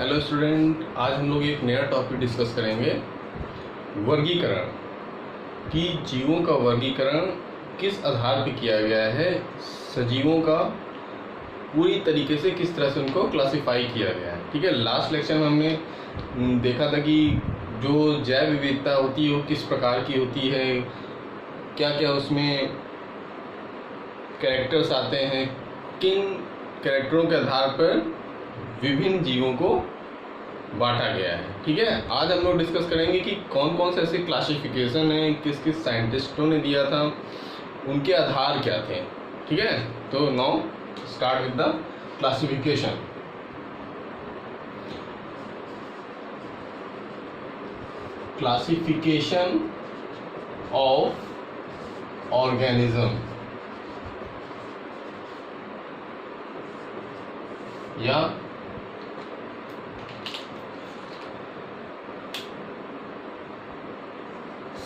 Hello student, आज हम लोग एक नया टॉपिक डिस्कस करेंगे। वर्गीकरण कि जीवों का वर्गीकरण किस आधार पर किया गया है, सजीवों का पूरी तरीके से किस तरह से उनको क्लासिफाई किया गया है। ठीक है, लास्ट लेक्चर में हमने देखा था कि जो जैव विविधता होती है वो किस प्रकार की होती है, क्या क्या उसमें कैरेक्टर्स आते हैं, किन कैरेक्टरों के आधार पर विभिन्न जीवों को बांटा गया है। ठीक है, आज हम लोग डिस्कस करेंगे कि कौन कौन से ऐसे क्लासिफिकेशन हैं, किस किस साइंटिस्टों ने दिया था, उनके आधार क्या थे। ठीक है, तो now start with the classification. Classification of organism या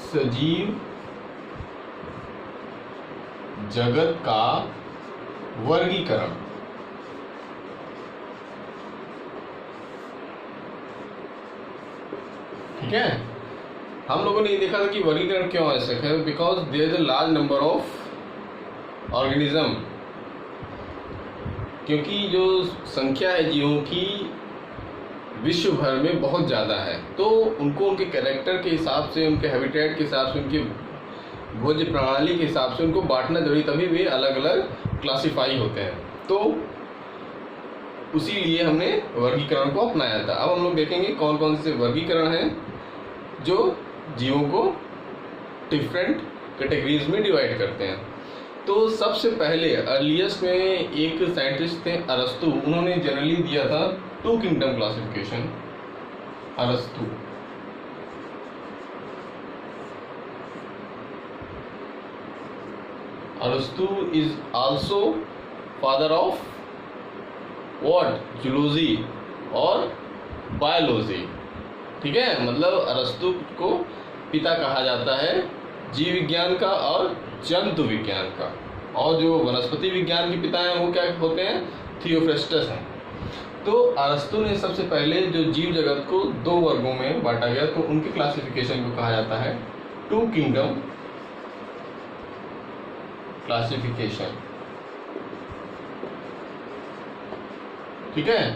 सजीव जगत का वर्गीकरण। ठीक है, हम लोगों ने ये देखा था कि वर्गीकरण क्यों आवश्यक है, because there is a large number of organism, क्योंकि जो संख्या है जीवों की विश्व भर में बहुत ज़्यादा है, तो उनको उनके कैरेक्टर के हिसाब से, उनके हैबिटेट के हिसाब से, उनकी भोज्य प्रणाली के हिसाब से उनको बांटना जरूरी, तभी वे अलग अलग क्लासिफाई होते हैं। तो उसी लिए हमने वर्गीकरण को अपनाया था। अब हम लोग देखेंगे कौन कौन से वर्गीकरण हैं जो जीवों को डिफरेंट कैटेगरीज में डिवाइड करते हैं। तो सबसे पहले अर्लीस्ट में एक साइंटिस्ट थे अरस्तु, उन्होंने जनरली दिया था 2 किंगडम क्लासिफिकेशन। अरस्तु is also father of what, zoology और बायोलॉजी। ठीक है, मतलब अरस्तु को पिता कहा जाता है जीव विज्ञान का और जंतु विज्ञान का, और जो वनस्पति विज्ञान के पिता हैं वो क्या होते हैं, थियोफ्रेस्टस हैं। तो अरस्तु ने सबसे पहले जो जीव जगत को 2 वर्गों में बांटा गया, तो उनके क्लासिफिकेशन को कहा जाता है 2 किंगडम क्लासिफिकेशन। ठीक है,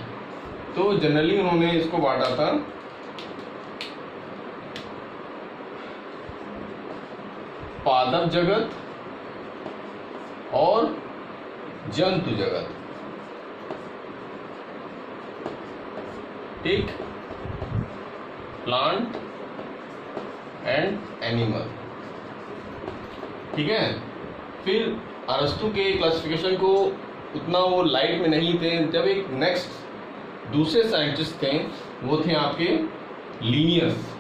तो जनरली उन्होंने इसको बांटा था पादप जगत और जंतु जगत। ठीक, प्लांट एंड एनिमल। ठीक है, फिर अरस्तु के क्लासिफिकेशन को उतना वो लाइट में नहीं थे। जब एक नेक्स्ट दूसरे साइंटिस्ट थे, वो थे आपके लीनियस।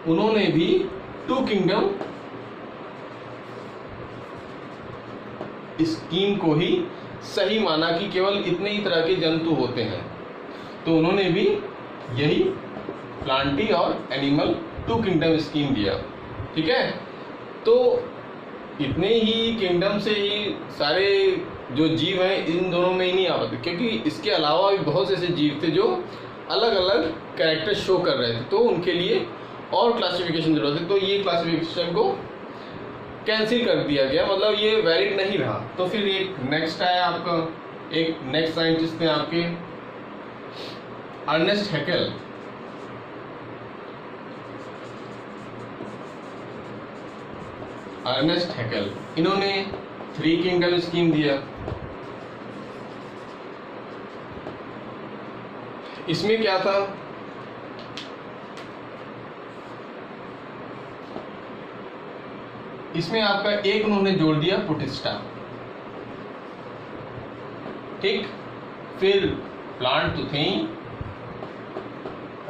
उन्होंने भी 2 किंगडम स्कीम को ही सही माना कि केवल इतने ही तरह के जंतु होते हैं, तो उन्होंने भी यही प्लांटी और एनिमल 2 किंगडम स्कीम दिया। ठीक है, तो इतने ही किंगडम से ही सारे जो जीव हैं इन दोनों में ही नहीं आ पाते, क्योंकि इसके अलावा भी बहुत से ऐसे जीव थे जो अलग अलग कैरेक्टर शो कर रहे थे, तो उनके लिए और क्लासिफिकेशन जरूरत है। तो ये क्लासिफिकेशन को कैंसिल कर दिया गया, मतलब ये वैलिड नहीं रहा। तो फिर एक नेक्स्ट आया आपका, एक नेक्स्ट साइंटिस्ट थे आपके अर्नेस्ट हैकेल। अर्नेस्ट हैकेल, इन्होंने 3 किंगडम स्कीम दिया। इसमें क्या था, इसमें आपका एक उन्होंने जोड़ दिया प्रोटिस्टा। ठीक, फिर प्लांट तो थे ही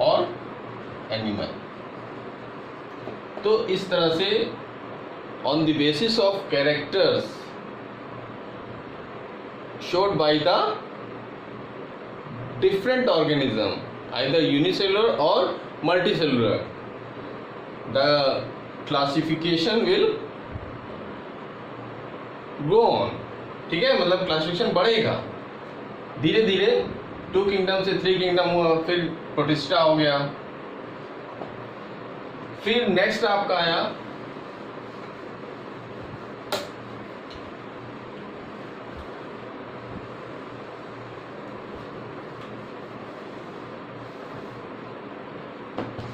और एनिमल। तो इस तरह से on the basis of characters showed by the different organism, either unicellular और multicellular, the classification will go on. ठीक है, मतलब क्लासिफिकेशन बढ़ेगा धीरे धीरे। 2 किंगडम से 3 किंगडम हुआ, फिर प्रोटिस्टा हो गया। फिर नेक्स्ट आपका आया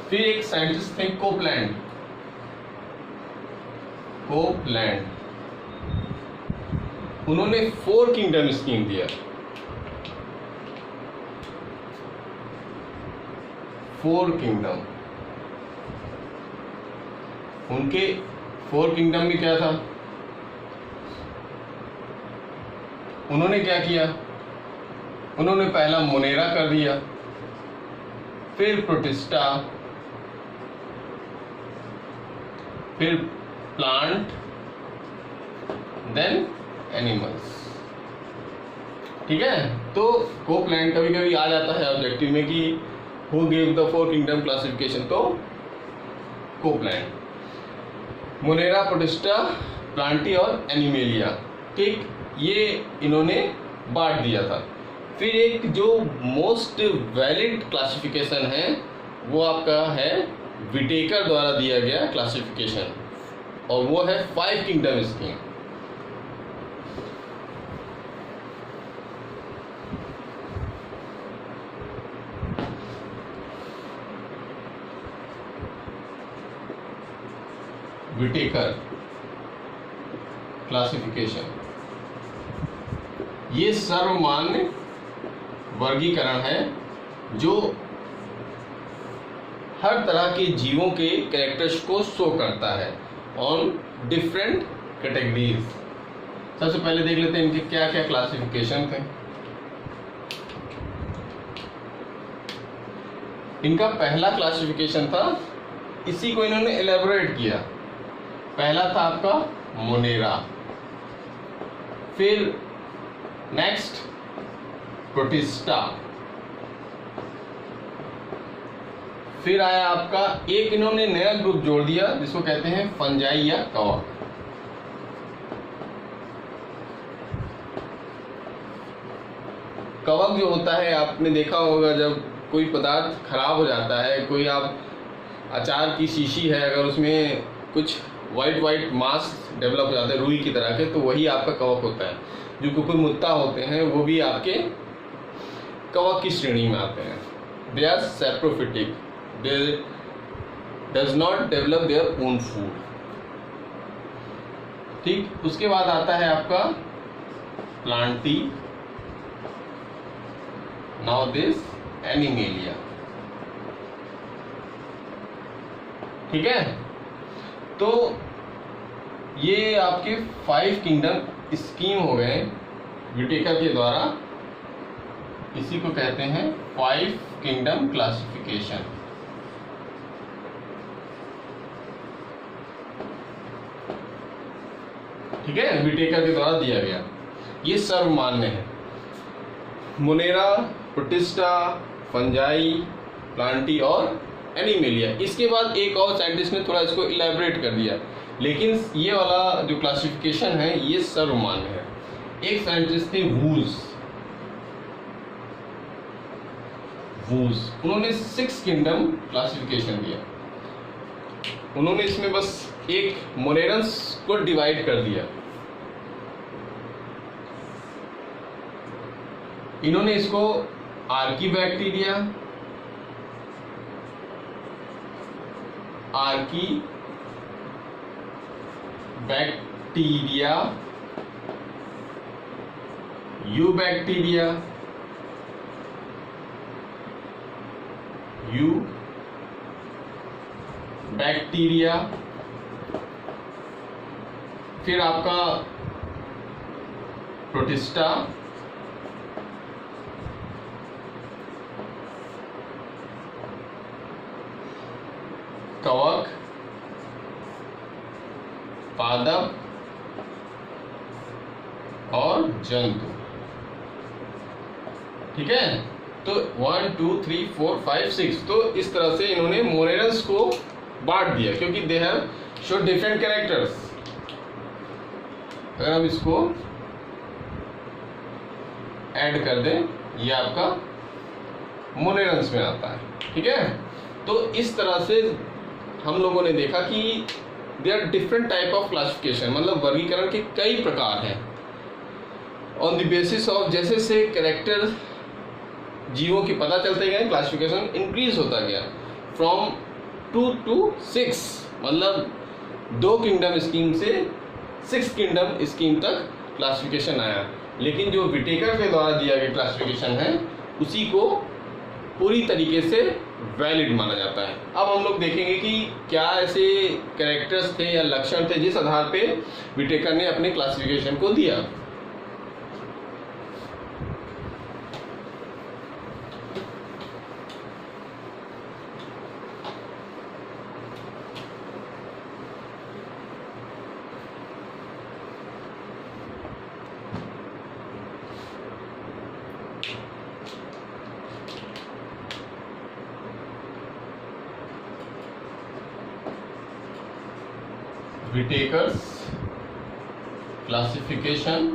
फिर एक साइंटिस्ट थे कोपलैंड। उन्होंने 4 किंगडम स्कीम दिया। 4 किंगडम, उनके 4 किंगडम में क्या था, उन्होंने क्या किया, उन्होंने पहला मोनेरा कर दिया, फिर प्रोटिस्टा, फिर प्लांट, देन एनिमल्स। ठीक है, तो कोपलैंड कभी कभी आ जाता है ऑब्जेक्टिव में कि who give the 4 kingdom classification, तो कोपलैंड। मोनेरा, प्रोटिस्टा, प्लांटी और एनिमेलिया, ठीक, ये इन्होंने बांट दिया था। फिर एक जो मोस्ट वैलिड क्लासिफिकेशन है वो आपका है विटेकर द्वारा दिया गया क्लासिफिकेशन, और वो है 5 किंगडम स्कीम। विटेकर क्लासिफिकेशन, ये सर्वमान्य वर्गीकरण है जो हर तरह के जीवों के कैरेक्टर्स को शो करता है ऑन डिफरेंट कैटेगरीज। सबसे पहले देख लेते हैं इनके क्या क्या क्लासिफिकेशन थे। इनका पहला क्लासिफिकेशन था, इसी को इन्होंने एलेबोरेट किया। पहला था आपका मोनेरा, फिर नेक्स्ट प्रोटिस्टा, फिर आया आपका एक इन्होंने नया ग्रुप जोड़ दिया जिसको कहते हैं फंजाई या कवक। कवक जो होता है, आपने देखा होगा जब कोई पदार्थ खराब हो जाता है, कोई आप अचार की शीशी है, अगर उसमें कुछ वाइट मास डेवलप हो जाते हैं रुई की तरह के, तो वही आपका कवक होता है। जो कुकुरमुत्ता होते हैं वो भी आपके कवक की श्रेणी में आते हैं। They are saprophytic, they does not develop their own food. ठीक, उसके बाद आता है आपका प्लांटी, नाउ दिस एनिमेलिया। ठीक है, तो ये आपके 5 किंगडम स्कीम हो गए विटेकर के द्वारा। इसी को कहते हैं 5 किंगडम क्लासिफिकेशन। ठीक है, विटेकर के द्वारा दिया गया, ये सर्वमान्य है। मोनेरा, प्रोटिस्टा, फंजाई, प्लांटी और एनिमेलिया। इसके बाद एक और साइंटिस्ट ने थोड़ा इसको इलेबोरेट कर दिया, लेकिन ये वाला जो क्लासिफिकेशन है ये सर्वमान्य है। एक साइंटिस्ट थे वूज, उन्होंने 6 किंगडम क्लासिफिकेशन दिया। उन्होंने इसमें बस एक मोनेरन्स को डिवाइड कर दिया। इन्होंने इसको आर्कीबैक्टीरिया, यूबैक्टीरिया, फिर आपका प्रोटिस्टा, कवक, पादप और जंतु। ठीक है, तो 1 2 3 4 5 6, तो इस तरह से इन्होंने मोनेरन्स को बांट दिया, क्योंकि they have show different characters. अगर हम इसको ऐड कर दें, ये आपका मोनेरंस में आता है। ठीक है, तो इस तरह से हम लोगों ने देखा कि there are different type of classification, मतलब वर्गीकरण के कई प्रकार हैं। ऑन द बेसिस ऑफ जैसे से कैरेक्टर जीवों की पता चलते गए, क्लासिफिकेशन इंक्रीज होता गया फ्रॉम 2 to 6, मतलब 2 किंगडम स्कीम से 6 किंगडम स्कीम तक क्लासिफिकेशन आया। लेकिन जो विटेकर के द्वारा दिया गया क्लासिफिकेशन है उसी को पूरी तरीके से वैलिड माना जाता है। अब हम लोग देखेंगे कि क्या ऐसे कैरेक्टर्स थे या लक्षण थे जिस आधार पे विटेकर ने अपने क्लासिफिकेशन को दिया। विटेकर्स क्लासिफिकेशन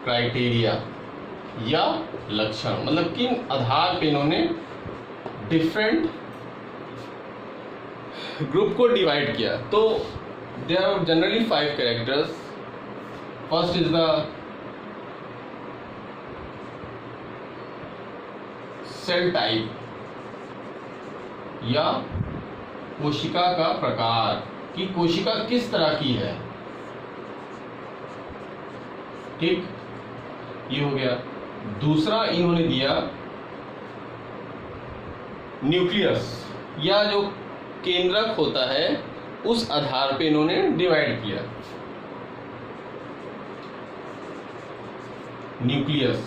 क्राइटेरिया या लक्षण, मतलब किन आधार पे इन्होंने डिफरेंट ग्रुप को डिवाइड किया। तो there are generally 5 characters. First is the cell type या कोशिका का प्रकार, कि कोशिका किस तरह की है। ठीक, ये हो गया। दूसरा इन्होंने दिया न्यूक्लियस या जो केंद्रक होता है उस आधार पे इन्होंने डिवाइड किया। न्यूक्लियस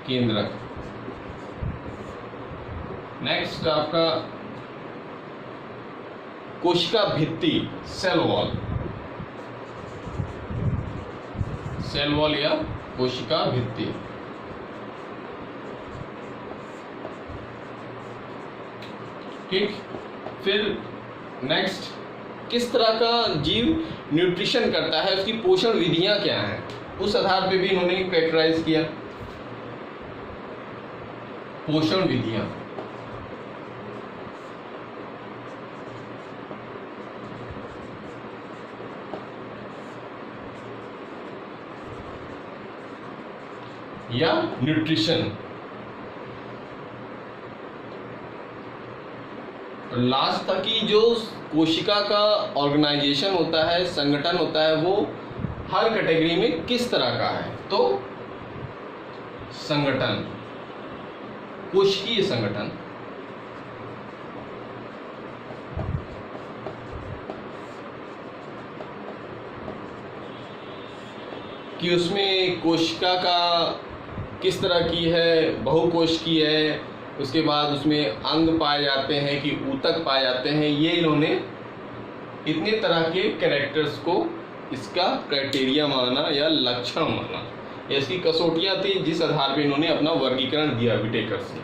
केंद्रक। नेक्स्ट आपका कोशिका भित्ति, सेल वॉल। सेल वॉल या कोशिका भित्ति। ठीक, फिर नेक्स्ट किस तरह का जीव न्यूट्रिशन करता है, उसकी पोषण विधियां क्या हैं, उस आधार पे भी इन्होंने कैरेक्टराइज किया। पोषण विधियां, या न्यूट्रिशन। लास्ट था कि जो कोशिका का ऑर्गेनाइजेशन होता है, संगठन होता है, वो हर कैटेगरी में किस तरह का है। तो संगठन, कोशिकीय संगठन, कि उसमें कोशिका का किस तरह की है, बहुकोश की है, उसके बाद उसमें अंग पाए जाते हैं कि ऊतक पाए जाते हैं। ये इन्होंने इतने तरह के कैरेक्टर्स को इसका क्राइटेरिया माना या लक्षण माना, इसकी कसौटियाँ थी जिस आधार पे इन्होंने अपना वर्गीकरण दिया विटेकर से।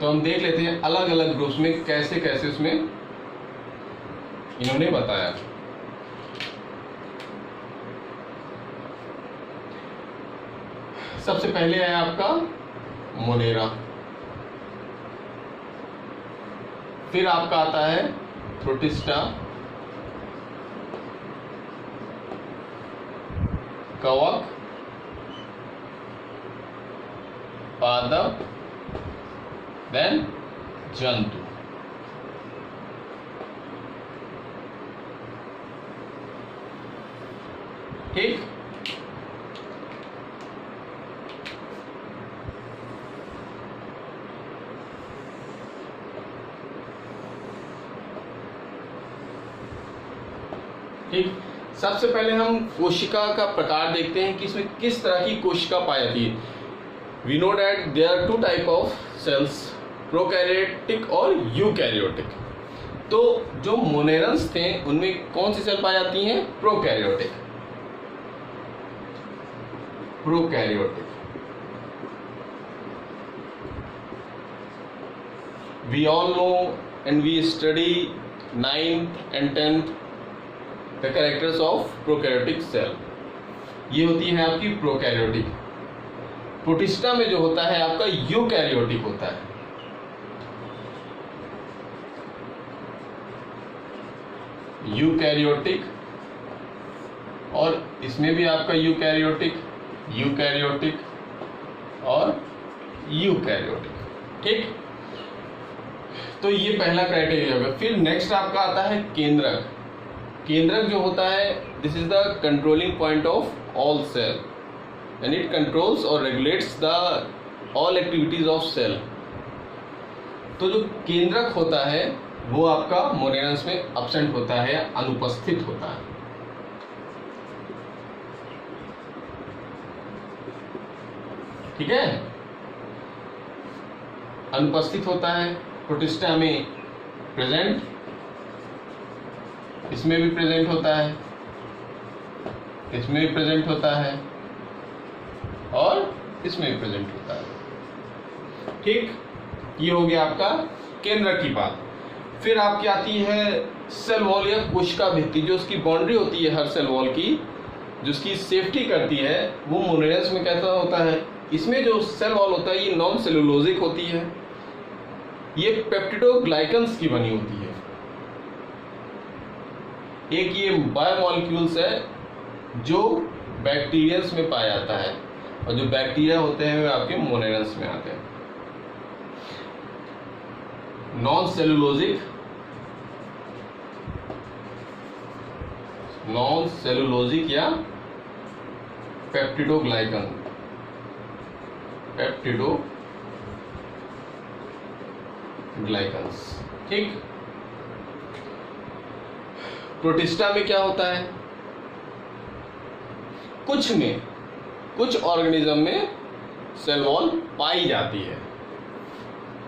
तो हम देख लेते हैं अलग अलग ग्रुप्स में कैसे कैसे उसमें इन्होंने बताया। सबसे पहले है आपका मोनेरा, फिर आपका आता है प्रोटिस्टा, कवक, पादप, देन जंतु। ठीक, ठीक। सबसे पहले हम कोशिका का प्रकार देखते हैं कि इसमें किस तरह की कोशिका पाई जाती है। We know that there are 2 type of cells, prokaryotic और यूकैरियोटिक। तो जो मोनेरंस थे उनमें कौन सी सेल पाई जाती हैं? Prokaryotic. Prokaryotic. We all know and we study 9th and 10th the characters of prokaryotic cell. ये होती है आपकी प्रोकैरियोटिक। प्रोटिस्टा में जो होता है आपका यूकैरियोटिक होता है। यूकैरियोटिक, और इसमें भी आपका यूकैरियोटिक, यूकैरियोटिक और यूकैरियोटिक। ठीक, तो ये पहला क्राइटेरिया होगा। फिर नेक्स्ट आपका आता है केंद्रक। केंद्रक जो होता है, this is the controlling point of all cell and it controls और regulates the all activities of cell. तो जो केंद्रक होता है वो आपका मोनेरन्स में अब्सेंट होता है, अनुपस्थित होता है। ठीक है, अनुपस्थित होता है। प्रोटिस्टा में प्रेजेंट, इसमें भी प्रेजेंट होता है, इसमें भी प्रेजेंट होता है और इसमें भी प्रेजेंट होता है। ठीक, ये हो गया आपका केंद्रक की बात। फिर आपकी आती है सेल वॉल या कोशिका भित्ति, जो उसकी बाउंड्री होती है हर सेल वॉल की, जो उसकी सेफ्टी करती है, वो मोनेरन्स में कैसा होता है। इसमें जो सेल वॉल होता है ये नॉन सेलुलोजिक होती है, ये पेप्टिडोग्लाइकन्स की बनी होती है। एक ये बायोमॉलिक्यूल्स है जो बैक्टीरियंस में पाया जाता है, और जो बैक्टीरिया होते हैं वे आपके मोनेरन्स में आते हैं। नॉन सेलुलोजिक, नॉन सेलुलोजिक या पेप्टिडोग्लाइकन, पेप्टिडोग्लाइकन्स। ठीक, प्रोटिस्टा में क्या होता है, कुछ ऑर्गेनिज्म में सेल वॉल पाई जाती है।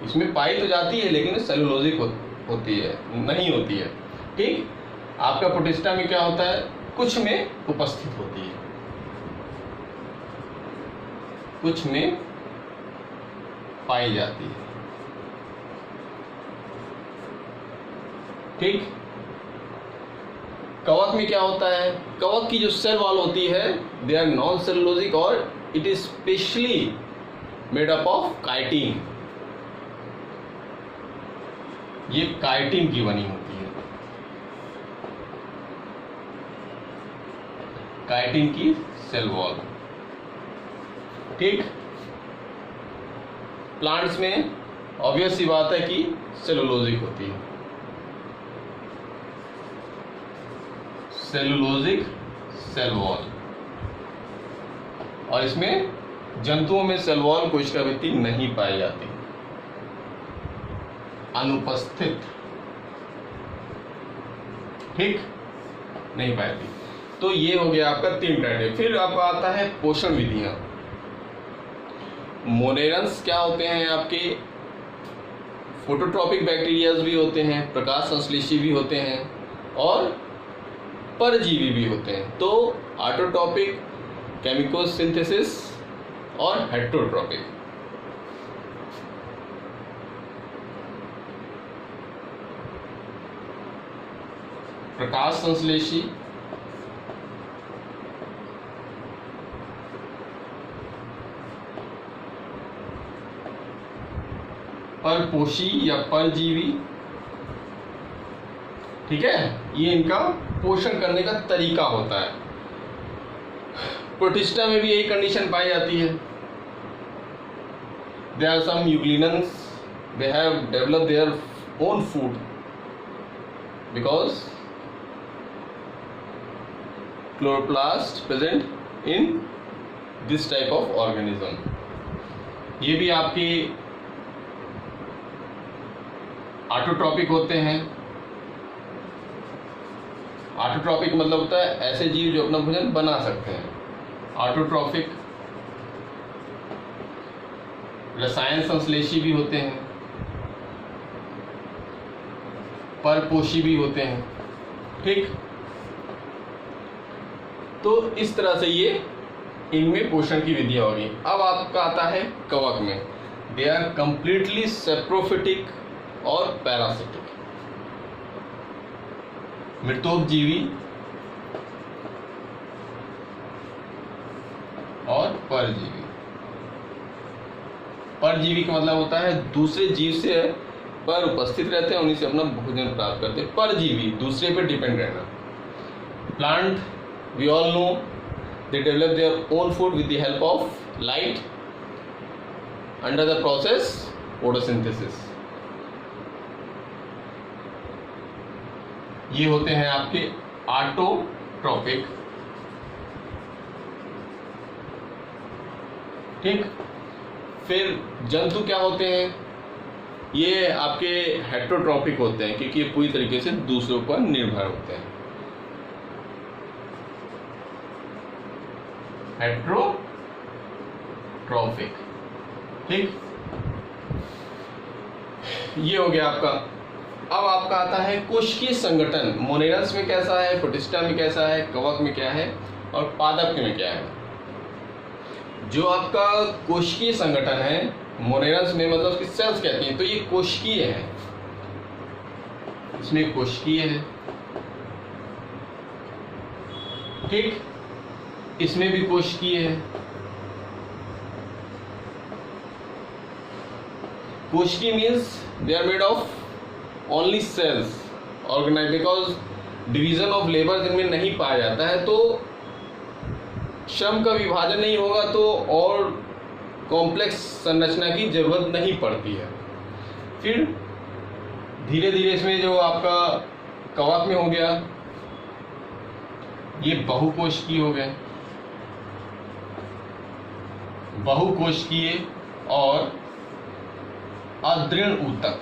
इसमें पाई तो जाती है लेकिन सेलुलोजिक होती है, नहीं होती है। ठीक, आपका प्रोटिस्टा में क्या होता है, कुछ में उपस्थित होती है, कुछ में पाई जाती है। ठीक, कवक में क्या होता है, कवक की जो सेल वॉल होती है दे आर नॉन सेलुलोजिक और it is specially made up of chitin. ये काइटिन की बनी होती है, काइटिन की सेल वॉल। ठीक, प्लांट्स में ऑब्वियस सी बात है कि सेलुलोजिक होती है, सेलुलोजिक सेल वॉल। और इसमें जंतुओं में सेल वॉल कोशिका भित्ति नहीं पाई जाती, अनुपस्थित। ठीक, नहीं पाई। तो ये हो गया आपका 3 क्राइटेरिया। फिर आपका आता है पोषण विधियां। मोनेरन्स क्या होते हैं आपके, फोटोट्रॉपिक बैक्टीरियाज भी होते हैं, प्रकाश संश्लेषी भी होते हैं और परजीवी भी होते हैं। तो ऑटोट्रॉपिक, केमिकोसिंथेसिस और हेटेरोट्रॉपिक। प्रकाश संश्लेषी, परपोषी या परजीवी। ठीक है, ये इनका पोषण करने का तरीका होता है। प्रोटिस्टा में भी यही कंडीशन पाई जाती है। There are some euglenians, they have developed their own food because chloroplast present in this type of organism. ये भी आपके ऑटोट्रॉपिक होते हैं। ऑटोट्रॉपिक मतलब होता है ऐसे जीव जो अपना भोजन बना सकते हैं। ऑटोट्रॉपिक रसायन संश्लेषी भी होते हैं, परपोषी भी होते हैं। ठीक, तो इस तरह से ये इनमें पोषण की विधियां होगी। अब आपका आता है कवक में, दे आर कंप्लीटली सेप्रोफिटिक और पैरासिटिक। मृतोपजीवी और परजीवी। परजीवी का मतलब होता है दूसरे जीव से पर उपस्थित रहते हैं, उन्हीं से अपना भोजन प्राप्त करते हैं। परजीवी दूसरे पर डिपेंड रहना। Plant we all know they develop their own food with the help of light under the process photosynthesis. ये होते हैं आपके ऑटोट्रॉपिक। ठीक, फिर जंतु क्या होते हैं? ये आपके हेटेरोट्रॉपिक होते हैं क्योंकि ये पूरी तरीके से दूसरों पर निर्भर होते हैं। हेटेरोट्रॉपिक। ठीक, ये हो गया आपका। अब आपका आता है कोशिकीय संगठन। मोनेरस में कैसा है, प्रोटिस्टा में कैसा है, कवक में क्या है और पादप में क्या है। जो आपका कोशिकीय संगठन है मोनेरस में, मतलब उसकी सेल्स कहती हैं, तो ये कोशिकीय है। इसमें कोशिकीय है। ठीक, इसमें भी कोशिकीय है। कोशिकीय means they are made of only cells organise, because division of labour जिनमें नहीं पाया जाता है, तो श्रम का विभाजन नहीं होगा तो और कॉम्प्लेक्स संरचना की जरूरत नहीं पड़ती है। फिर धीरे धीरे इसमें जो आपका कवक में हो गया, ये बहुकोशिकीय हो गए, बहुकोशिकीय और अदृढ़ ऊतक।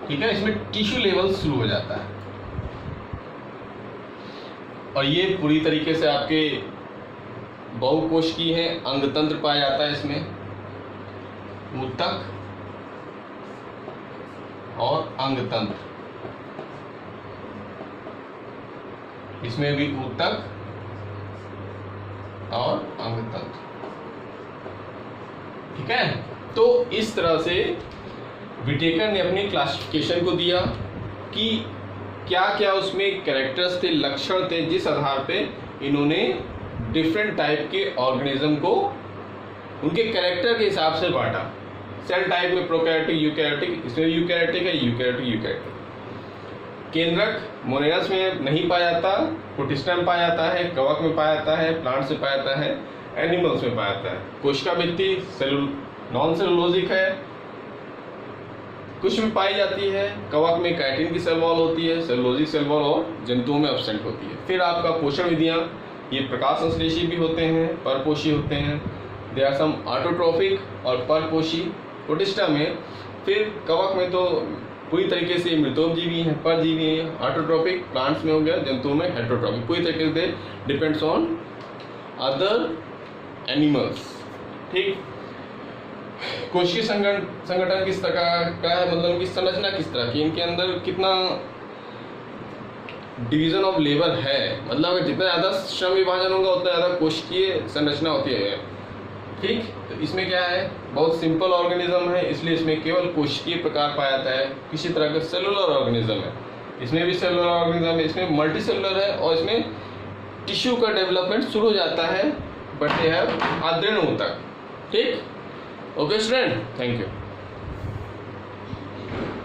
ठीक है, इसमें टिश्यू लेवल शुरू हो जाता है और ये पूरी तरीके से आपके बहुकोशिकीय है। अंगतंत्र पाया जाता है इसमें, ऊतक और अंगतंत्र। इसमें भी ऊतक और अंगतंत्र। ठीक है, तो इस तरह से विटेकर ने अपनी क्लासिफिकेशन को दिया कि क्या क्या उसमें कैरेक्टर्स थे, लक्षण थे, जिस आधार पे इन्होंने डिफरेंट टाइप के ऑर्गेनिज्म को उनके कैरेक्टर के हिसाब से बांटा। सेल टाइप में प्रोकैरियोटिक, यूकैरियोटिक, इसमें यूकैरियोटिक है, यूकैरियोटिक, यूकैरियोटिक। केंद्रक मोनेरस में नहीं पाया जाता, प्रोटिस्टा में पाया जाता है, कवक में पाया जाता है, प्लांट से पाया जाता है, एनिमल्स में पाया जाता है। कोशिका भित्ति नॉन सेलुलोजिक है, कुछ में पाई जाती है। कवक में काइटिन की सेल वॉल होती है, सेलुलोजिक सेल वॉल और जंतुओं में एब्सेंट होती है। फिर आपका पोषण विधियां, ये प्रकाश संश्लेषी भी होते हैं, परपोषी होते हैं। दे आर सम ऑटोट्रॉपिक और परपोषी प्रोटिस्टा में। फिर कवक में तो पूरी तरीके से मृतोपजीवी हैं, परजीवी हैं। ऑटोट्रॉपिक प्लांट्स में हो गया, जंतुओं में हेटेरोट्रॉपिक। पूरी तरीके से डिपेंड्स ऑन अदर एनिमल्स। ठीक, कोशिकीय संगठन किस तरह का है, मतलब कि संरचना किस तरह की, इनके अंदर कितना डिवीजन ऑफ लेबर है, मतलब जितना ज़्यादा श्रम विभाजन होगा उतना ज़्यादा कोशिकीय संरचना होती है। ठीक, तो इसमें क्या है, बहुत सिंपल ऑर्गेनिज्म है, इसलिए इसमें केवल कोशिकीय प्रकार पाया जाता है। किसी तरह का सेलुलर ऑर्गेनिज्म है, इसमें भी सेलुलर ऑर्गेनिज्म है, इसमें मल्टी सेलुलर है और इसमें टिश्यू का डेवलपमेंट शुरू हो जाता है, बट दे हैव अदृढ़ ऊतक। ठीक, ओके स्टूडेंट, थैंक यू।